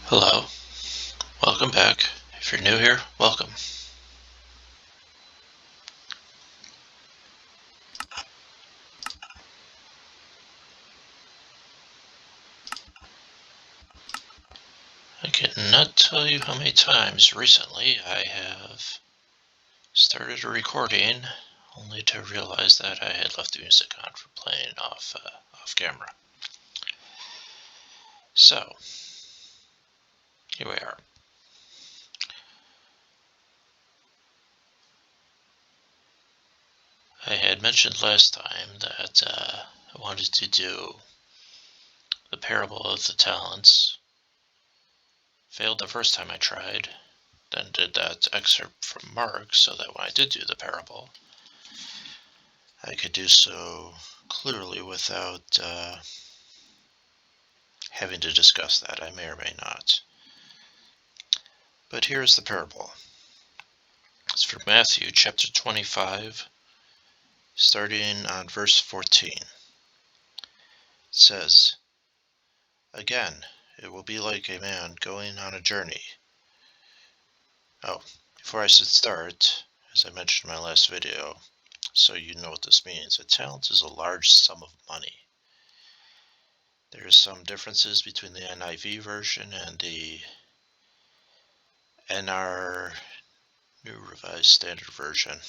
Hello, welcome back. If you're new here, welcome. I cannot tell you how many times recently I have started a recording only to realize that I had left the music on for playing off camera. So, here we are. I had mentioned last time that I wanted to do the parable of the talents. Failed the first time I tried, then did that excerpt from Mark so that when I did do the parable, I could do so clearly without having to discuss that. I may or may not. But here's the parable. It's from Matthew chapter 25, starting on verse 14. It says, "Again, it will be like a man going on a journey." Oh, before I should start, as I mentioned in my last video, so you know what this means, a talent is a large sum of money. There's some differences between the NIV version and the NR New Revised Standard Version.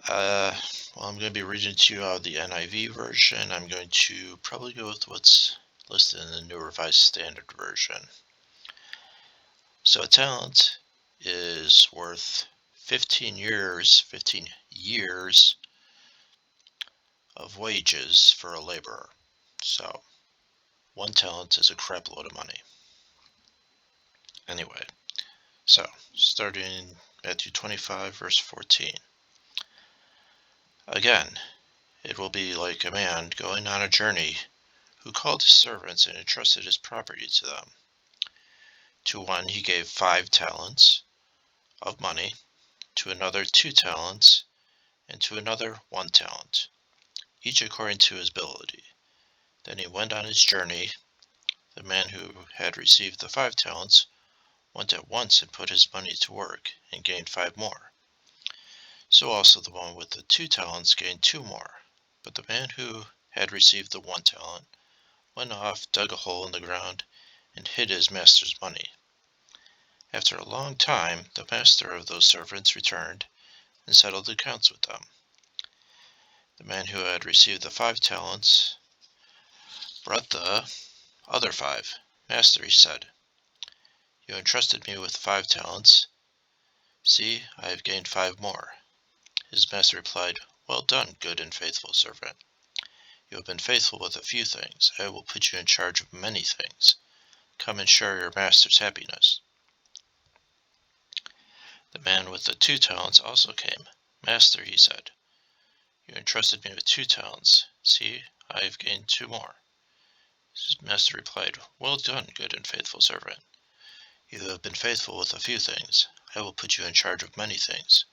Well, I'm going to be reading to you out of the NIV version. I'm going to probably go with what's listed in the New Revised Standard Version. So a talent is worth 15 years of wages for a laborer. So 1 talent is a crap load of money. Anyway, so starting Matthew 25, verse 14. "Again, it will be like a man going on a journey who called his servants and entrusted his property to them. To one he gave 5 talents of money, to another 2 talents, and to another 1 talent, each according to his ability. Then he went on his journey. The man who had received the 5 talents went at once and put his money to work and gained 5 more. So also the one with the 2 talents gained 2 more. But the man who had received the 1 talent went off, dug a hole in the ground, and hid his master's money. After a long time, the master of those servants returned and settled accounts with them. The man who had received the 5 talents brought the other 5. 'Master,' he said, 'you entrusted me with 5 talents. See, I have gained 5 more.' His master replied, 'Well done, good and faithful servant. You have been faithful with a few things. I will put you in charge of many things. Come and share your master's happiness.' The man with the 2 talents also came. 'Master,' he said, 'you entrusted me with 2 talents. See, I have gained 2 more.' His master replied, 'Well done, good and faithful servant. You have been faithful with a few things. I will put you in charge of many things.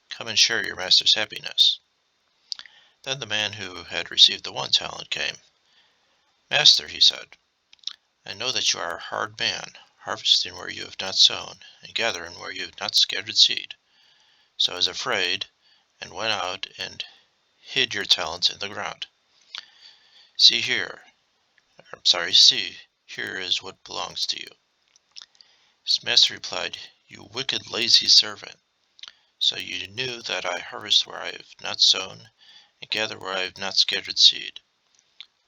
Come and share your master's happiness.' Then the man who had received the 1 talent came. 'Master,' he said, 'I know that you are a hard man, harvesting where you have not sown, and gathering where you have not scattered seed. So I was afraid, and went out and hid your talents in the ground. See, here is what belongs to you.' His master replied, 'You wicked, lazy servant. So you knew that I harvest where I have not sown, and gather where I have not scattered seed.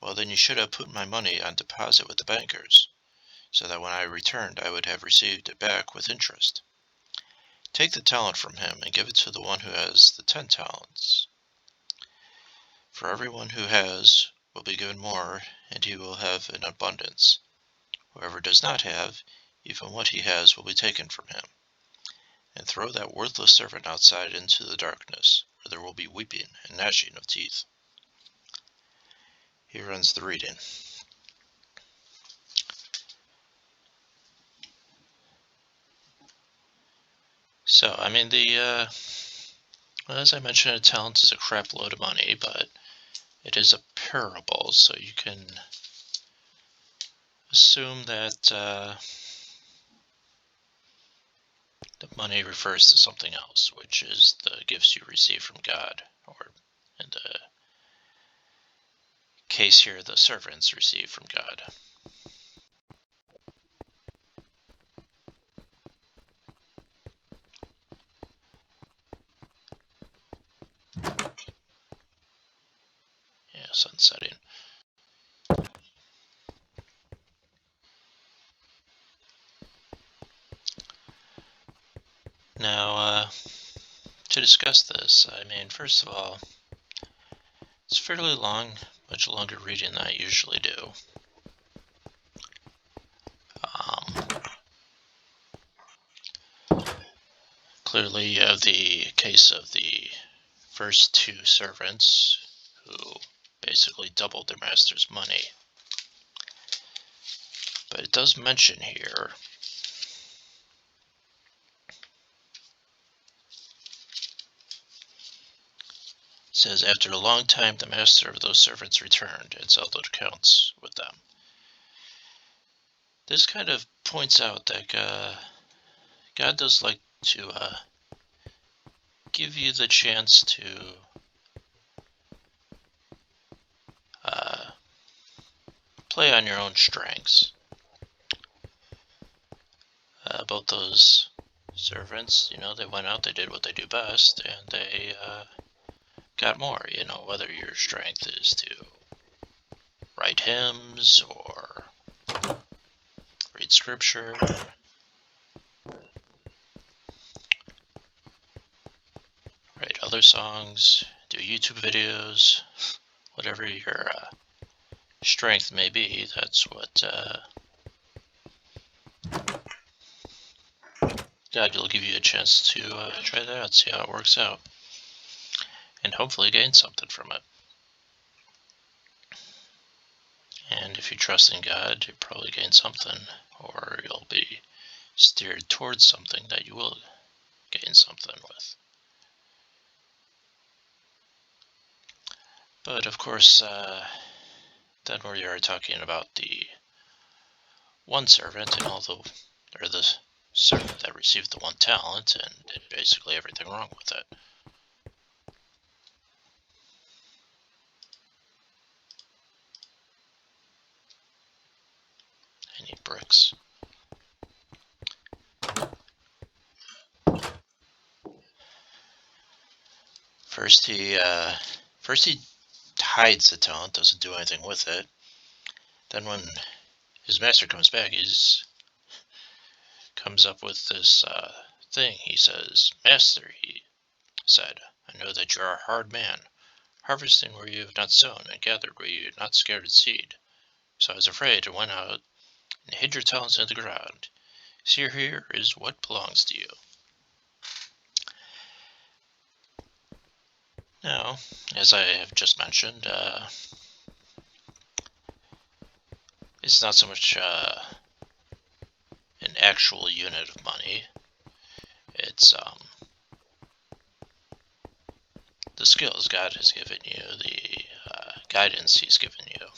Well, then you should have put my money on deposit with the bankers, so that when I returned I would have received it back with interest. Take the talent from him and give it to the one who has the 10 talents. For everyone who has will be given more, and he will have an abundance. Whoever does not have, even what he has will be taken from him. And throw that worthless servant outside into the darkness, where there will be weeping and gnashing of teeth.'" Here ends the reading. So, I mean, as I mentioned, a talent is a crap load of money, but it is a parable, so you can assume that the money refers to something else, which is the gifts you receive from God, or in the case here, the servants receive from God. Yeah, sun setting. Now, to discuss this, I mean, first of all, it's fairly long, much longer reading than I usually do. Clearly, you have the case of the first two servants who basically doubled their master's money. But it does mention here, it says, after a long time, the master of those servants returned and settled accounts with them. This kind of points out that God does like to give you the chance to play on your own strengths. Both those servants, they went out, they did what they do best, and they got more, whether your strength is to write hymns or read scripture, write other songs, do YouTube videos, whatever your strength may be, that's what God will give you a chance to try that out, see how it works out, and hopefully gain something from it. And if you trust in God, you'll probably gain something, or you'll be steered towards something that you will gain something with. But of course, then we are talking about the one servant and or the servant that received the one talent and did basically everything wrong with it. I need bricks. First he hides the talent, doesn't do anything with it. Then when his master comes back, comes up with this thing. He says, "Master," he said, "I know that you are a hard man, harvesting where you have not sown and gathered where you have not scattered seed. So I was afraid and went out and hid your talents in the ground. See, here is what belongs to you." Now, as I have just mentioned, it's not so much an actual unit of money. It's the skills God has given you, the guidance He's given you.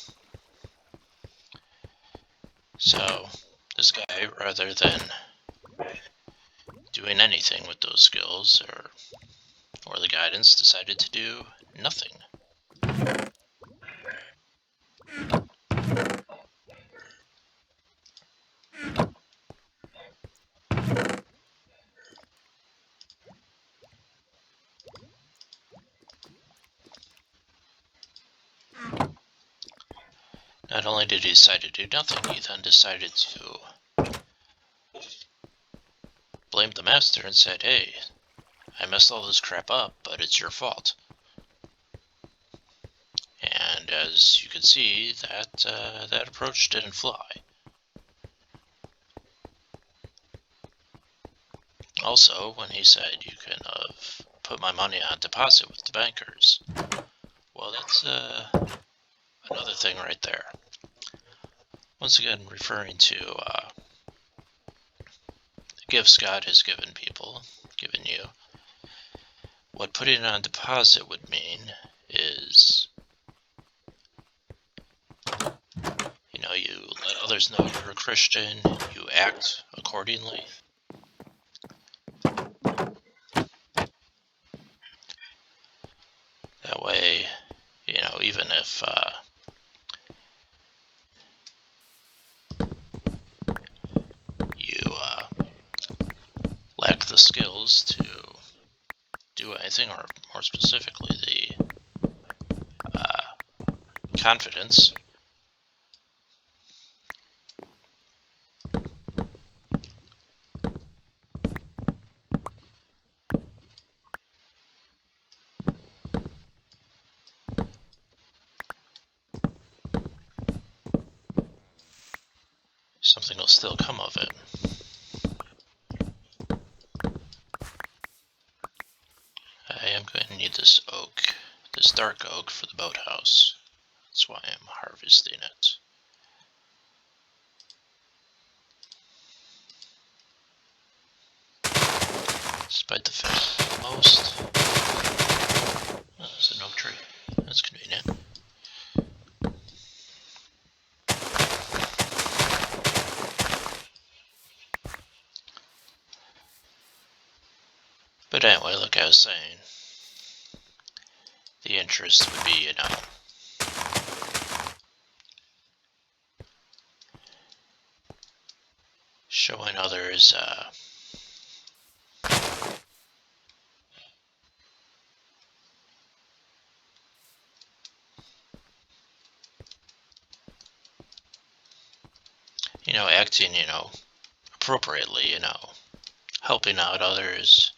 So this guy, rather than doing anything with those skills or the guidance, decided to do nothing. Not only did he decide to do nothing, he then decided to blame the master and said, "Hey, I messed all this crap up, but it's your fault." And as you can see, that approach didn't fly. Also, when he said, "You can put my money on deposit with the bankers," well, that's another thing right there. Once again, referring to the gifts God has given you. What putting it on deposit would mean is, you let other others know you're a Christian, you act accordingly. That way, even if you lack the skills to do anything, or more specifically, the confidence, something will still come of it. I am going to need this oak, this dark oak, for the boathouse. That's why I'm harvesting it. Despite the fact that most... Oh, there's an oak tree. That's convenient. But anyway, like I was saying, the interest would be, showing others acting, appropriately, helping out others,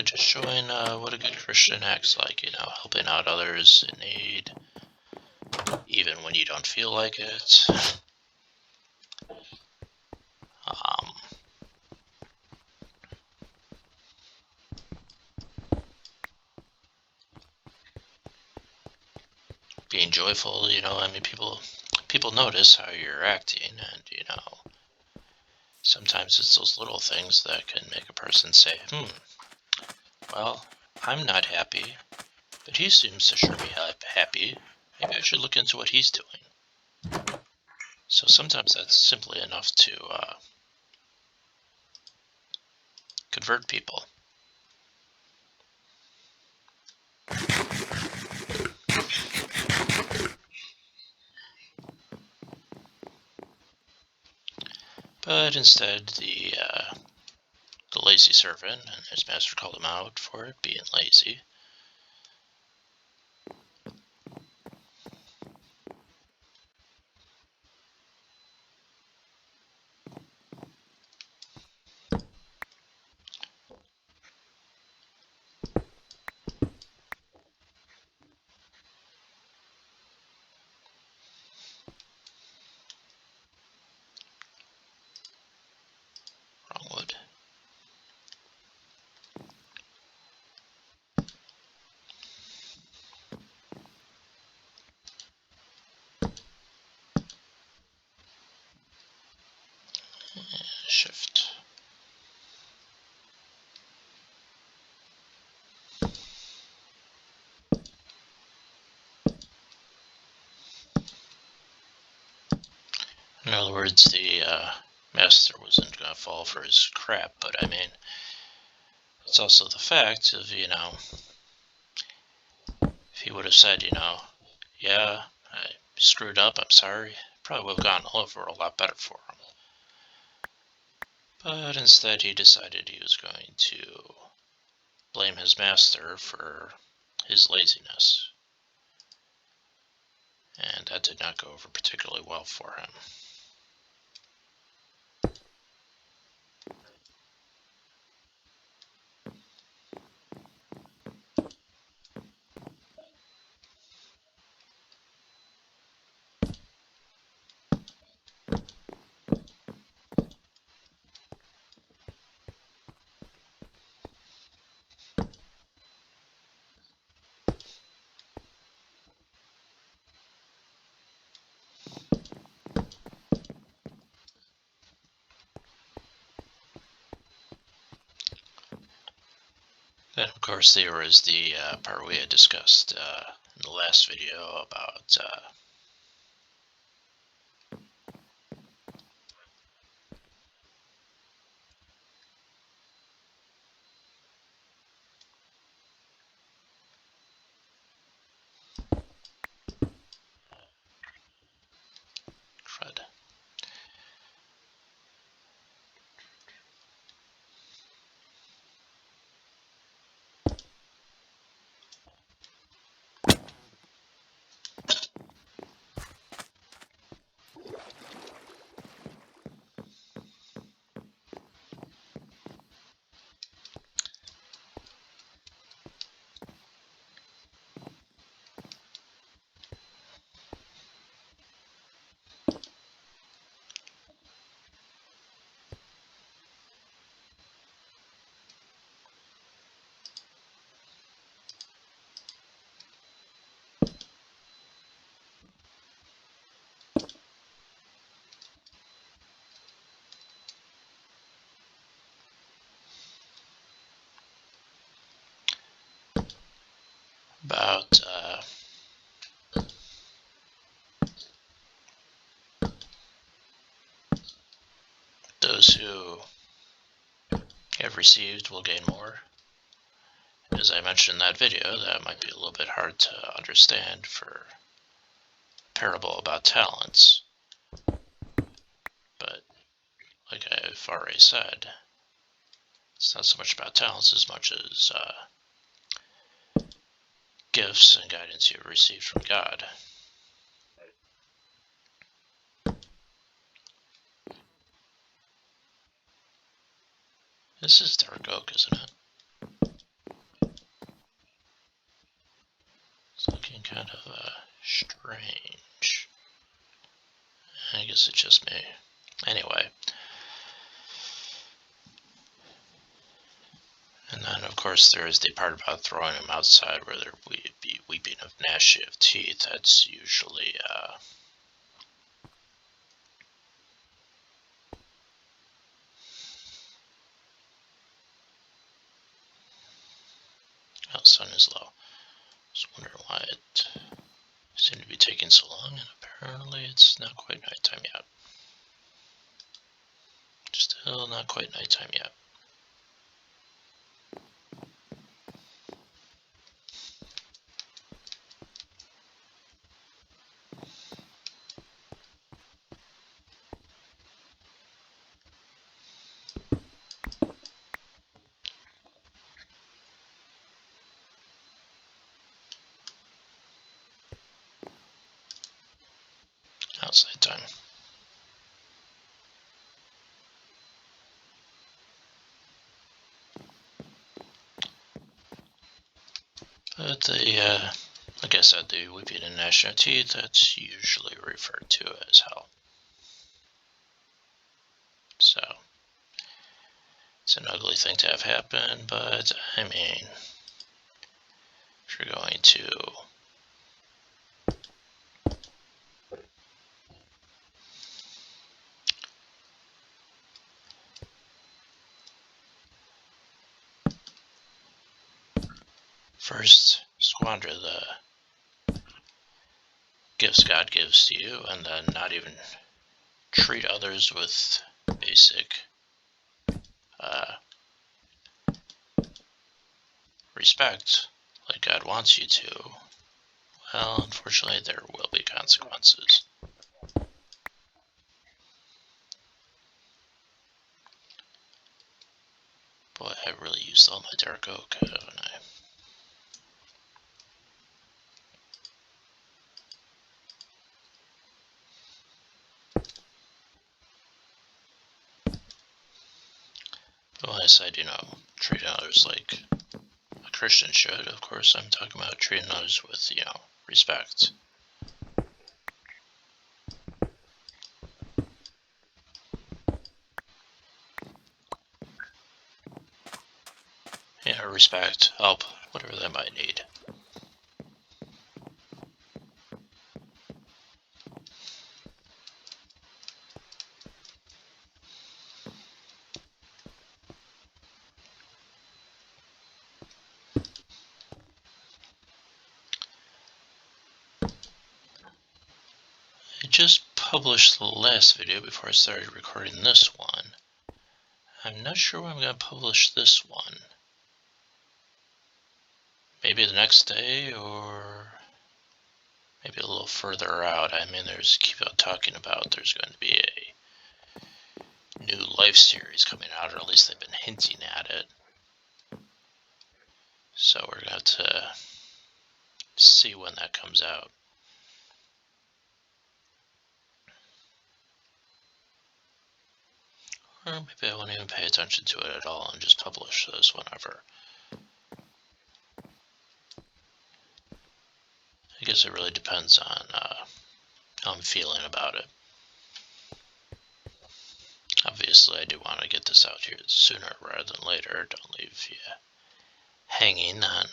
just showing what a good Christian acts like, helping out others in need, even when you don't feel like it. Being joyful, people notice how you're acting, and, sometimes it's those little things that can make a person say, well, I'm not happy, but he seems to sure be happy. Maybe I should look into what he's doing. So sometimes that's simply enough to convert people. But instead, the lazy servant and his master called him out for it, being lazy. Wrong wood. Shift. In other words, the master wasn't going to fall for his crap, but it's also the fact of, if he would have said, yeah, I screwed up, I'm sorry, probably would have gone over a lot better for him. But instead he decided he was going to blame his master for his laziness. And that did not go over particularly well for him. Then, of course, there was the part we had discussed in the last video about about those who have received will gain more. As I mentioned in that video, that might be a little bit hard to understand for a parable about talents. But like I've already said, it's not so much about talents as much as gifts and guidance you've received from God. This is dark oak, isn't it? It's looking kind of strange. I guess it's just me. Anyway. And then, of course, there is the part about throwing them outside where there would be weeping of gnashing of teeth. That's usually oh, sun is low. Just wondering why it seemed to be taking so long, and apparently it's not quite nighttime yet. Still not quite nighttime yet. Outside time. But the, like I said, the weeping and gnashing of teeth, that's usually referred to as hell. So, it's an ugly thing to have happen, but, I mean, if you're going to first squander the gifts God gives to you, and then not even treat others with basic respect like God wants you to, well, unfortunately, there will be consequences. Boy, I really used all my dark oak, haven't I? Well, I said, treat others like a Christian should. Of course, I'm talking about treating others with, respect. Respect, help, whatever they might need. I just published the last video before I started recording this one. I'm not sure when I'm going to publish this one. Maybe the next day, or maybe a little further out. I mean, keep on talking about there's going to be a new Life series coming out, or at least they've been hinting at it. So we're going to see when that comes out. Or maybe I won't even pay attention to it at all and just publish this whenever. I guess it really depends on how I'm feeling about it. Obviously, I do want to get this out here sooner rather than later. Don't leave you hanging on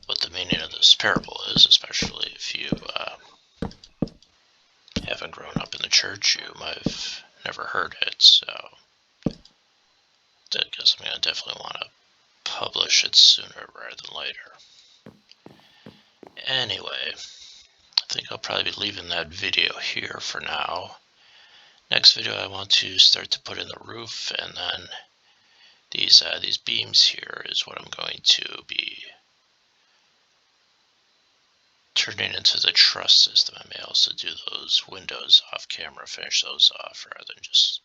what the meaning of the this parable is, especially if you haven't grown up in the church. You might have never heard it, so I guess I'm going to definitely want to publish it sooner rather than later. Anyway, I think I'll probably be leaving that video here for now. Next video I want to start to put in the roof, and then these beams here is what I'm going to be turning into the truss system. I may also do those windows off camera, finish those off, rather than just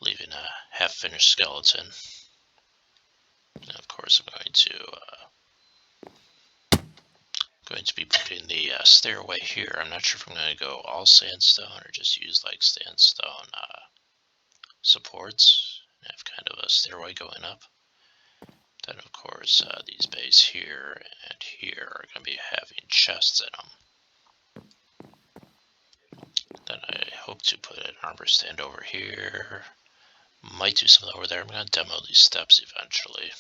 leaving a half-finished skeleton. And of course I'm going to be putting the stairway here. I'm not sure if I'm going to go all sandstone or just use like sandstone supports and have kind of a stairway going up. Then of course these bays here and here are going to be having chests in them. Then I hope to put an armor stand over here. Might do something over there. I'm going to demo these steps eventually.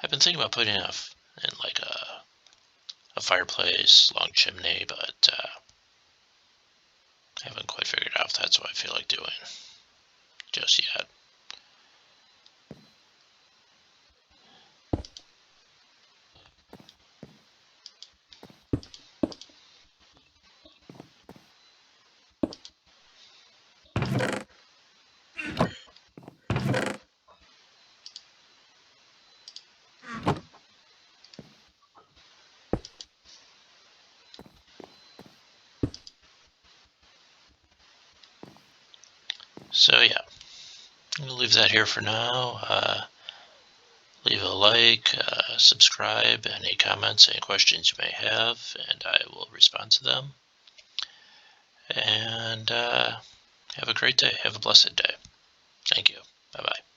I've been thinking about putting in like a fireplace, long chimney, but I haven't quite figured out if that's what I feel like doing just yet. So yeah, I'm going to leave that here for now. Leave a like, subscribe, any comments, any questions you may have, and I will respond to them. And have a great day. Have a blessed day. Thank you. Bye-bye.